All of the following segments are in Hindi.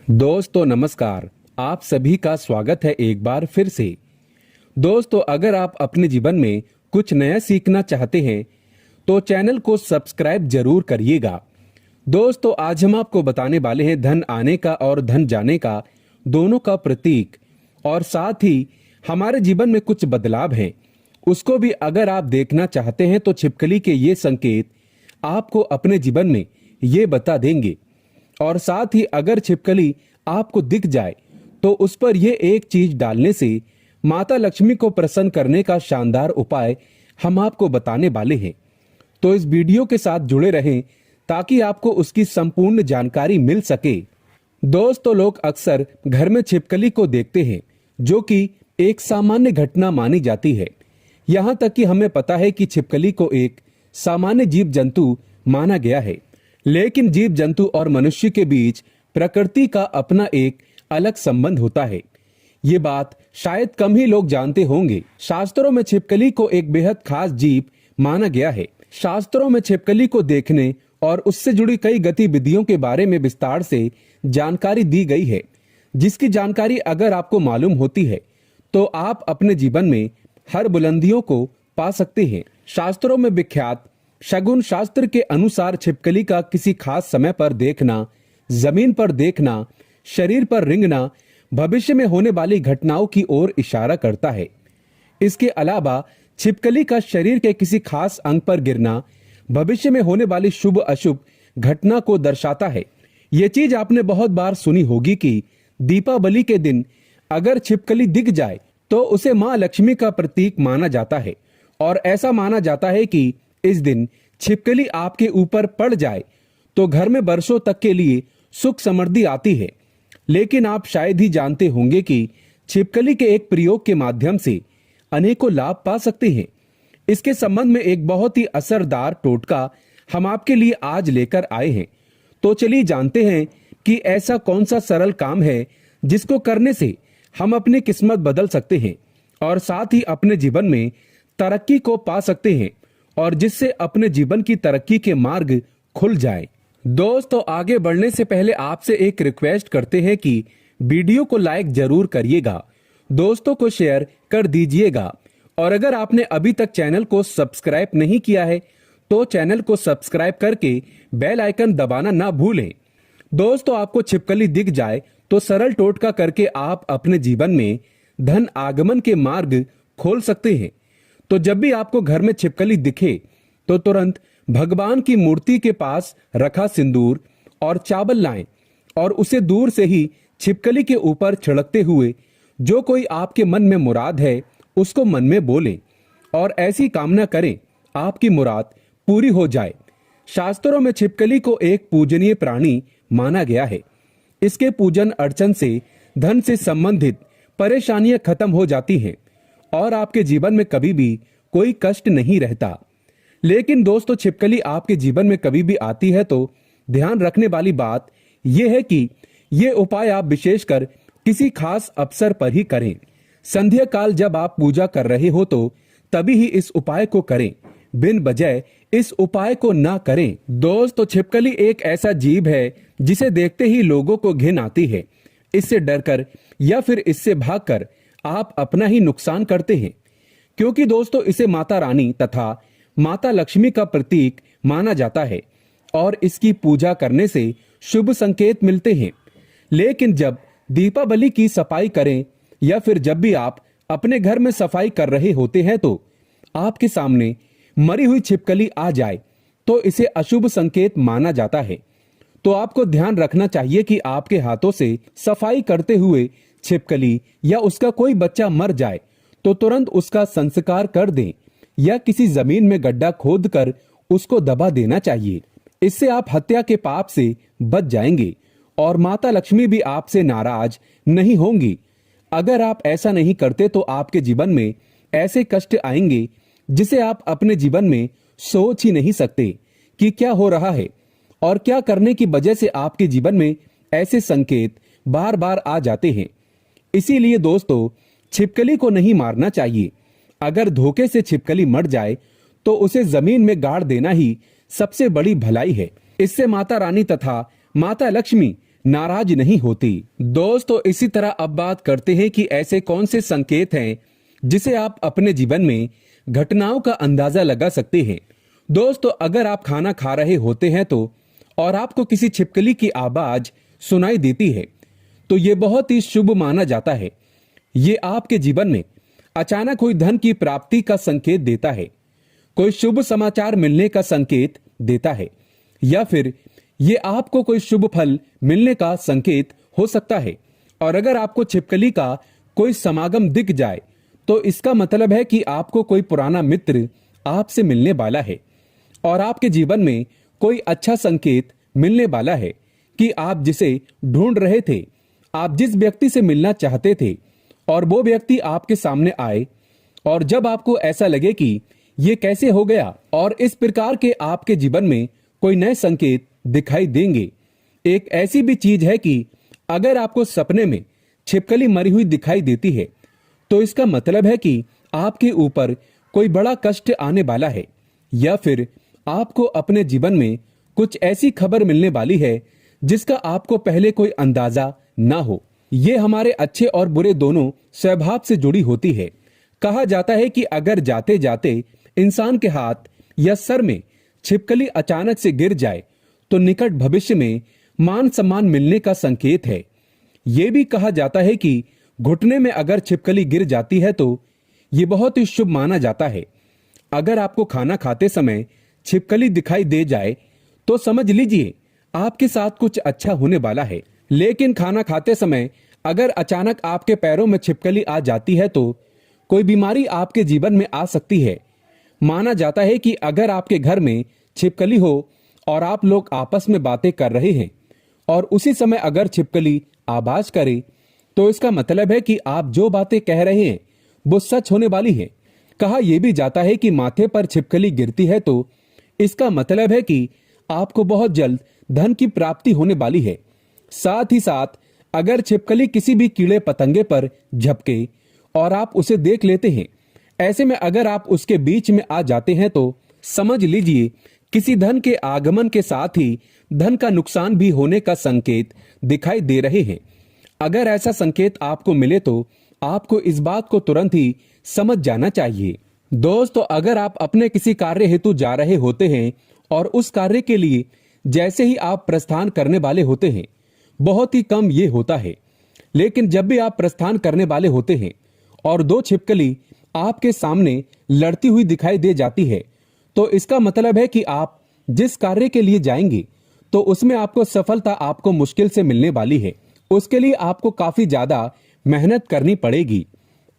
दोस्तों नमस्कार। आप सभी का स्वागत है एक बार फिर से। दोस्तों अगर आप अपने जीवन में कुछ नया सीखना चाहते हैं तो चैनल को सब्सक्राइब जरूर करिएगा। दोस्तों आज हम आपको बताने वाले हैं धन आने का और धन जाने का दोनों का प्रतीक, और साथ ही हमारे जीवन में कुछ बदलाव हैं उसको भी अगर आप देखना चाहते हैं तो छिपकली के ये संकेत आपको अपने जीवन में ये बता देंगे। और साथ ही अगर छिपकली आपको दिख जाए तो उस पर यह एक चीज डालने से माता लक्ष्मी को प्रसन्न करने का शानदार उपाय हम आपको बताने वाले हैं। तो इस वीडियो के साथ जुड़े रहें ताकि आपको उसकी संपूर्ण जानकारी मिल सके। दोस्तों लोग अक्सर घर में छिपकली को देखते हैं जो कि एक सामान्य घटना मानी जाती है। यहाँ तक कि हमें पता है कि छिपकली को एक सामान्य जीव जंतु माना गया है, लेकिन जीव जंतु और मनुष्य के बीच प्रकृति का अपना एक अलग संबंध होता है। ये बात शायद कम ही लोग जानते होंगे। शास्त्रों में छिपकली को एक बेहद खास जीव माना गया है। शास्त्रों में छिपकली को देखने और उससे जुड़ी कई गतिविधियों के बारे में विस्तार से जानकारी दी गई है, जिसकी जानकारी अगर आपको मालूम होती है तो आप अपने जीवन में हर बुलंदियों को पा सकते हैं। शास्त्रों में विख्यात शगुन शास्त्र के अनुसार छिपकली का किसी खास समय पर देखना, जमीन पर देखना, शरीर पर रेंगना भविष्य में होने वाली घटनाओं की ओर इशारा करता है। इसके अलावा छिपकली का शरीर के किसी खास अंग पर गिरना भविष्य में होने वाली शुभ अशुभ घटना को दर्शाता है। ये चीज आपने बहुत बार सुनी होगी कि दीपावली के दिन अगर छिपकली दिख जाए तो उसे मां लक्ष्मी का प्रतीक माना जाता है, और ऐसा माना जाता है कि इस दिन छिपकली आपके ऊपर पड़ जाए तो घर में वर्षों तक के लिए सुख समृद्धि आती है। लेकिन आप शायद ही जानते होंगे कि छिपकली के एक प्रयोग के माध्यम से अनेकों लाभ पा सकते हैं। इसके संबंध में एक बहुत ही असरदार टोटका हम आपके लिए आज लेकर आए हैं। तो चलिए जानते हैं कि ऐसा कौन सा सरल काम है जिसको करने से हम अपनी किस्मत बदल सकते हैं और साथ ही अपने जीवन में तरक्की को पा सकते हैं, और जिससे अपने जीवन की तरक्की के मार्ग खुल जाए। दोस्तों आगे बढ़ने से पहले आपसे एक रिक्वेस्ट करते हैं कि वीडियो को लाइक जरूर करिएगा, दोस्तों को शेयर कर दीजिएगा, और अगर आपने अभी तक चैनल को सब्सक्राइब नहीं किया है तो चैनल को सब्सक्राइब करके बेल आइकन दबाना ना भूलें। दोस्तों आपको छिपकली दिख जाए तो सरल टोटका करके आप अपने जीवन में धन आगमन के मार्ग खोल सकते हैं। तो जब भी आपको घर में छिपकली दिखे तो तुरंत भगवान की मूर्ति के पास रखा सिंदूर और चावल लाएं और उसे दूर से ही छिपकली के ऊपर छिड़कते हुए जो कोई आपके मन में मुराद है उसको मन में बोलें और ऐसी कामना करें आपकी मुराद पूरी हो जाए। शास्त्रों में छिपकली को एक पूजनीय प्राणी माना गया है। इसके पूजन अर्चन से धन से संबंधित परेशानियां खत्म हो जाती हैं और आपके जीवन में कभी भी कोई कष्ट नहीं रहता। लेकिन दोस्तों छिपकली आपके जीवन में कभी भी आती है तो ध्यान रखने वाली बात यह है कि ये उपाय आप विशेषकर किसी खास अवसर पर ही करें। संध्या काल जब आप पूजा कर रहे हो तो तभी ही इस उपाय को करें, बिन वजह इस उपाय को ना करें। दोस्तों छिपकली एक ऐसा जीव है जिसे देखते ही लोगों को घिन आती है। इससे डरकर या फिर इससे भागकर आप अपना ही नुकसान करते हैं, क्योंकि दोस्तों इसे माता रानी तथा माता लक्ष्मी का प्रतीक माना जाता है और इसकी पूजा करने से शुभ संकेत मिलते हैं। लेकिन जब दीपावली की सफाई करें या फिर जब भी आप अपने घर में सफाई कर रहे होते हैं तो आपके सामने मरी हुई छिपकली आ जाए तो इसे अशुभ संकेत माना जाता है। तो आपको ध्यान रखना चाहिए कि आपके हाथों से सफाई करते हुए छिपकली या उसका कोई बच्चा मर जाए तो तुरंत उसका संस्कार कर दें या किसी जमीन में गड्ढा खोदकर उसको दबा देना चाहिए। इससे आप हत्या के पाप से बच जाएंगे और माता लक्ष्मी भी आपसे नाराज नहीं होंगी। अगर आप ऐसा नहीं करते तो आपके जीवन में ऐसे कष्ट आएंगे जिसे आप अपने जीवन में सोच ही नहीं सकते कि क्या हो रहा है और क्या करने की वजह से आपके जीवन में ऐसे संकेत बार बार आ जाते हैं। इसीलिए दोस्तों छिपकली को नहीं मारना चाहिए। अगर धोखे से छिपकली मर जाए तो उसे जमीन में गाड़ देना ही सबसे बड़ी भलाई है। इससे माता रानी तथा माता लक्ष्मी नाराज नहीं होती। दोस्तों इसी तरह अब बात करते हैं कि ऐसे कौन से संकेत हैं जिसे आप अपने जीवन में घटनाओं का अंदाजा लगा सकते हैं। दोस्तों अगर आप खाना खा रहे होते हैं तो और आपको किसी छिपकली की आवाज सुनाई देती है तो ये बहुत ही शुभ माना जाता है। ये आपके जीवन में अचानक हुई धन की प्राप्ति का संकेत देता है, कोई शुभ समाचार मिलने का संकेत देता है, या फिर ये आपको कोई शुभ फल मिलने का संकेत हो सकता है। और अगर आपको छिपकली का कोई समागम दिख जाए तो इसका मतलब है कि आपको कोई पुराना मित्र आपसे मिलने वाला है और आपके जीवन में कोई अच्छा संकेत मिलने वाला है कि आप जिसे ढूंढ रहे थे, आप जिस व्यक्ति से मिलना चाहते थे और वो व्यक्ति आपके सामने आए। और जब आपको ऐसा लगे कि ये कैसे हो गया और इस प्रकार के आपके जीवन में कोई नए संकेत दिखाई देंगे। एक ऐसी भी चीज है कि अगर आपको सपने में छिपकली मरी हुई दिखाई देती है तो इसका मतलब है कि आपके ऊपर कोई बड़ा कष्ट आने वाला है, या फिर आपको अपने जीवन में कुछ ऐसी खबर मिलने वाली है जिसका आपको पहले कोई अंदाजा ना हो। ये हमारे अच्छे और बुरे दोनों स्वभाव से जुड़ी होती है। कहा जाता है कि अगर जाते जाते इंसान के हाथ या सर में छिपकली अचानक से गिर जाए तो निकट भविष्य में मान सम्मान मिलने का संकेत है। ये भी कहा जाता है कि घुटने में अगर छिपकली गिर जाती है तो ये बहुत ही शुभ माना जाता है। अगर आपको खाना खाते समय छिपकली दिखाई दे जाए तो समझ लीजिए आपके साथ कुछ अच्छा होने वाला है। लेकिन खाना खाते समय अगर अचानक आपके पैरों में छिपकली आ जाती है तो कोई बीमारी आपके जीवन में आ सकती है। माना जाता है कि अगर आपके घर में छिपकली हो और आप लोग आपस में बातें कर रहे हैं और उसी समय अगर छिपकली आवाज करे तो इसका मतलब है कि आप जो बातें कह रहे हैं वो सच होने वाली है। कहा यह भी जाता है कि माथे पर छिपकली गिरती है तो इसका मतलब है कि आपको बहुत जल्द धन की प्राप्ति होने वाली है। साथ ही साथ अगर छिपकली किसी भी कीड़े पतंगे पर झपके और आप उसे देख लेते हैं, ऐसे में अगर आप उसके बीच में आ जाते हैं तो समझ लीजिए किसी धन के आगमन के साथ ही धन का नुकसान भी होने का संकेत दिखाई दे रहे हैं। अगर ऐसा संकेत आपको मिले तो आपको इस बात को तुरंत ही समझ जाना चाहिए। दोस्तों अगर आप अपने किसी कार्य हेतु जा रहे होते हैं और उस कार्य के लिए जैसे ही आप प्रस्थान करने वाले होते हैं, बहुत ही कम ये होता है, लेकिन जब भी आप प्रस्थान करने वाले होते हैं और दो छिपकली आपके सामने लड़ती हुई दिखाई दे जाती है तो इसका मतलब है कि आप जिस कार्य के लिए जाएंगे तो उसमें आपको सफलता आपको मुश्किल से मिलने वाली है। उसके लिए आपको काफी ज्यादा मेहनत करनी पड़ेगी।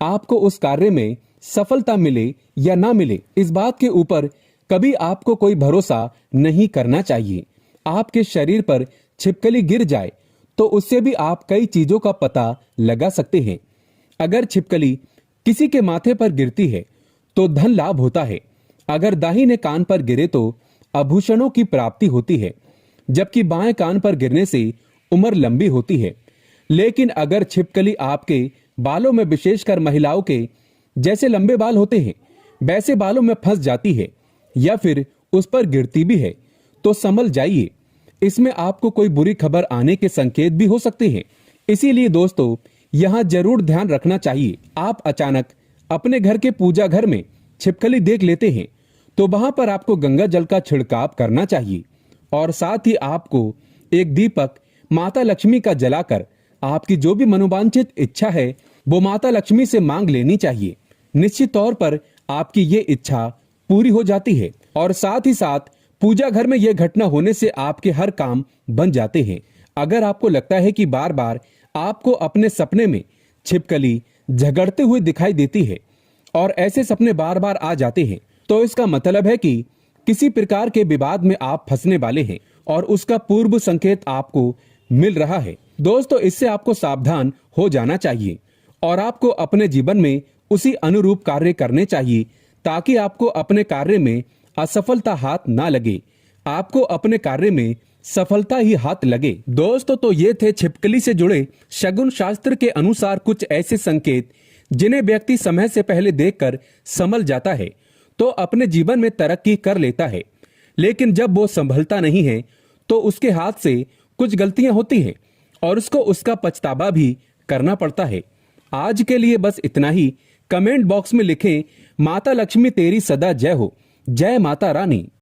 आपको उस कार्य में सफलता मिले या ना मिले इस बात के ऊपर कभी आपको कोई भरोसा नहीं करना चाहिए। आपके शरीर पर छिपकली गिर जाए तो उससे भी आप कई चीजों का पता लगा सकते हैं। अगर छिपकली किसी के माथे पर गिरती है तो धन लाभ होता है। अगर दाहिने कान पर गिरे तो आभूषणों की प्राप्ति होती है, जबकि बाएं कान पर गिरने से उम्र लंबी होती है। लेकिन अगर छिपकली आपके बालों में, विशेषकर महिलाओं के जैसे लंबे बाल होते हैं वैसे बालों में फंस जाती है या फिर उस पर गिरती भी है तो संभल जाइए, इसमें आपको कोई बुरी खबर आने के संकेत भी हो सकते हैं। इसीलिए दोस्तों यहाँ जरूर ध्यान रखना चाहिए। आप अचानक अपने घर के पूजा घर में छिपकली देख लेते हैं तो वहां पर आपको गंगा जल का छिड़काव करना चाहिए और साथ ही आपको एक दीपक माता लक्ष्मी का जलाकर आपकी जो भी मनोवांछित इच्छा है वो माता लक्ष्मी से मांग लेनी चाहिए। निश्चित तौर पर आपकी ये इच्छा पूरी हो जाती है और साथ ही साथ पूजा घर में यह घटना होने से आपके हर काम बन जाते हैं। अगर आपको लगता है कि बार बार आपको अपने सपने में छिपकली झगड़ते हुए दिखाई देती है और ऐसे सपने बार बार आ जाते हैं तो इसका मतलब है कि किसी प्रकार के विवाद में आप फंसने वाले हैं और उसका पूर्व संकेत आपको मिल रहा है। दोस्तों इससे आपको सावधान हो जाना चाहिए और आपको अपने जीवन में उसी अनुरूप कार्य करने चाहिए ताकि आपको अपने कार्य में असफलता हाथ ना लगे, आपको अपने कार्य में सफलता ही हाथ लगे। दोस्तों तो ये थे छिपकली से जुड़े शगुन शास्त्र के अनुसार कुछ ऐसे संकेत जिन्हें व्यक्ति समय से पहले देखकर संभल जाता है तो अपने जीवन में तरक्की कर लेता है, लेकिन जब वो संभलता नहीं है तो उसके हाथ से कुछ गलतियां होती हैं और उसको उसका पछतावा भी करना पड़ता है। आज के लिए बस इतना ही। कमेंट बॉक्स में लिखें, माता लक्ष्मी तेरी सदा जय हो। जय माता रानी।